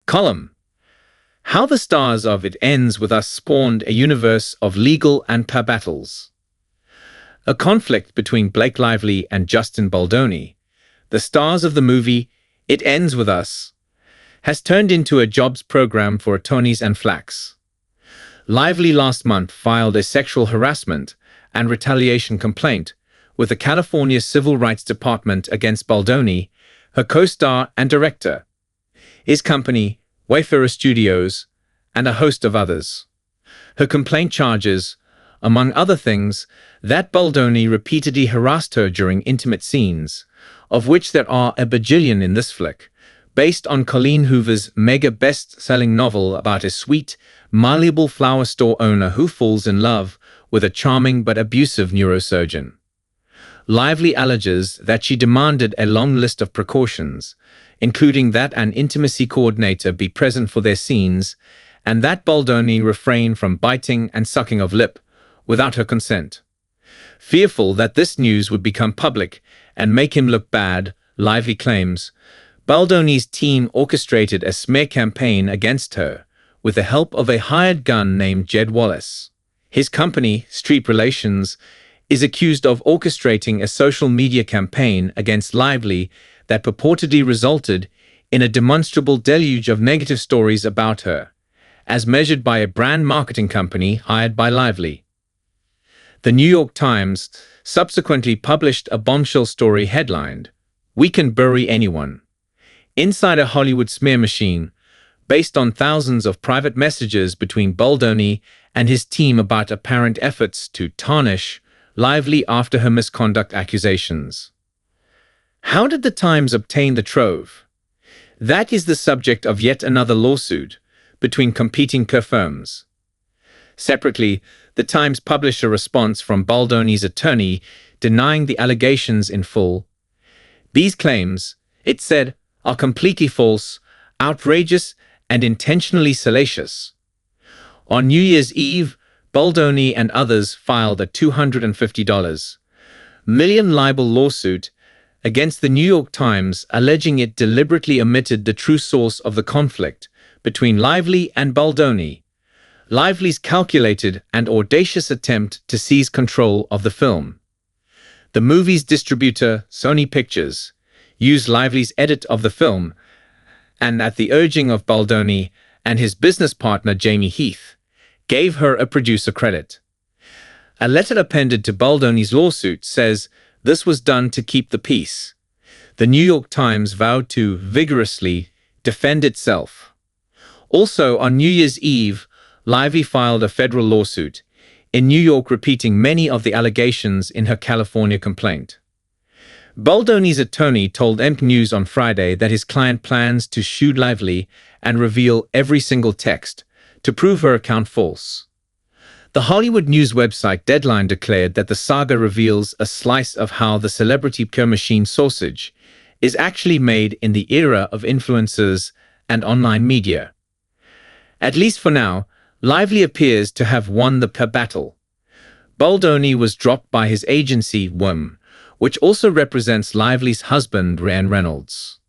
Column. How the stars of It Ends With Us spawned a universe of legal and power battles. A conflict between Blake Lively and Justin Baldoni, the stars of the movie It Ends With Us, has turned into a jobs program for attorneys and flacks. Lively last month filed a sexual harassment and retaliation complaint with the California Civil Rights Department against Baldoni, her co-star and director, his company, Wayfarer Studios, and a host of others. Her complaint charges, among other things, that Baldoni repeatedly harassed her during intimate scenes, of which there are a bajillion in this flick, based on Colleen Hoover's mega best-selling novel about a sweet, malleable flower store owner who falls in love with a charming but abusive neurosurgeon. Lively alleges that she demanded a long list of precautions, including that an intimacy coordinator be present for their scenes, and that Baldoni refrain from biting and sucking of lip without her consent. Fearful that this news would become public and make him look bad, Lively claims, Baldoni's team orchestrated a smear campaign against her with the help of a hired gun named Jed Wallace. His company, Street Relations, is accused of orchestrating a social media campaign against Lively that purportedly resulted in a demonstrable deluge of negative stories about her, as measured by a brand marketing company hired by Lively. The New York Times subsequently published a bombshell story headlined, "We Can Bury Anyone," inside a Hollywood smear machine, based on thousands of private messages between Baldoni and his team about apparent efforts to tarnish Lively after her misconduct accusations. How did the Times obtain the trove? That is the subject of yet another lawsuit between competing firms. Separately, the Times published a response from Baldoni's attorney denying the allegations in full. These claims, it said, are completely false, outrageous, and intentionally salacious. On New Year's Eve, Baldoni and others filed a $250 million libel lawsuit against the New York Times, alleging it deliberately omitted the true source of the conflict between Lively and Baldoni, Lively's calculated and audacious attempt to seize control of the film. The movie's distributor, Sony Pictures, used Lively's edit of the film, and at the urging of Baldoni and his business partner Jamie Heath, gave her a producer credit. A letter appended to Baldoni's lawsuit says this was done to keep the peace. The New York Times vowed to vigorously defend itself. Also, on New Year's Eve, Lively filed a federal lawsuit in New York repeating many of the allegations in her California complaint. Baldoni's attorney told EMP News on Friday that his client plans to sue Lively and reveal every single text to prove her account false. The Hollywood news website Deadline declared that the saga reveals a slice of how the celebrity pure machine sausage is actually made in the era of influencers and online media. At least for now, Lively appears to have won the battle. Baldoni was dropped by his agency, WIM, which also represents Lively's husband, Ryan Reynolds.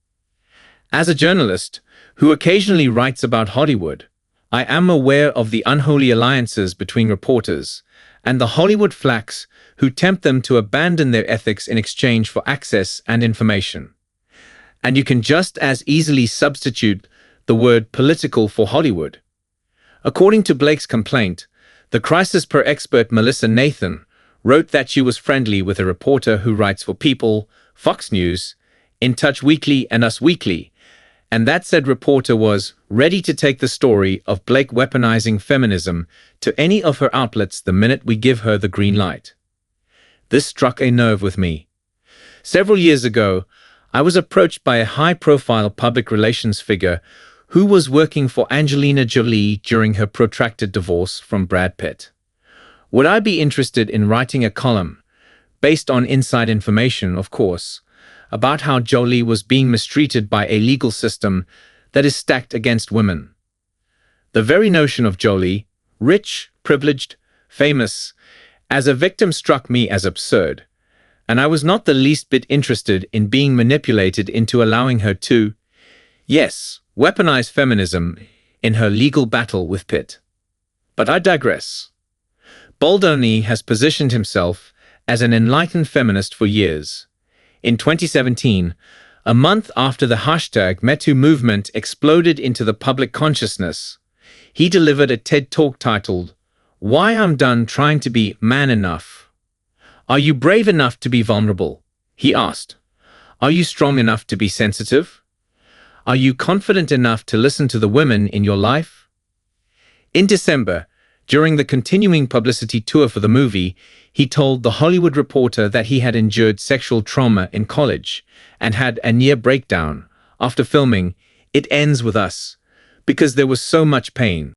As a journalist who occasionally writes about Hollywood, I am aware of the unholy alliances between reporters and the Hollywood flacks who tempt them to abandon their ethics in exchange for access and information. And you can just as easily substitute the word political for Hollywood. According to Blake's complaint, the Crisis Per expert Melissa Nathan wrote that she was friendly with a reporter who writes for People, Fox News, In Touch Weekly, and Us Weekly, and that said reporter was ready to take the story of Blake weaponizing feminism to any of her outlets the minute we give her the green light. This struck a nerve with me. Several years ago, I was approached by a high-profile public relations figure who was working for Angelina Jolie during her protracted divorce from Brad Pitt. Would I be interested in writing a column, based on inside information, of course, about how Jolie was being mistreated by a legal system that is stacked against women? The very notion of Jolie, rich, privileged, famous, as a victim struck me as absurd, and I was not the least bit interested in being manipulated into allowing her to, yes, weaponize feminism in her legal battle with Pitt. But I digress. Baldoni has positioned himself as an enlightened feminist for years. In 2017, a month after the #MeToo movement exploded into the public consciousness, he delivered a TED Talk titled, "Why I'm Done Trying to Be Man Enough." Are you brave enough to be vulnerable? He asked. Are you strong enough to be sensitive? Are you confident enough to listen to the women in your life? In December, during the continuing publicity tour for the movie, he told The Hollywood Reporter that he had endured sexual trauma in college and had a near breakdown after filming It Ends With Us because there was so much pain.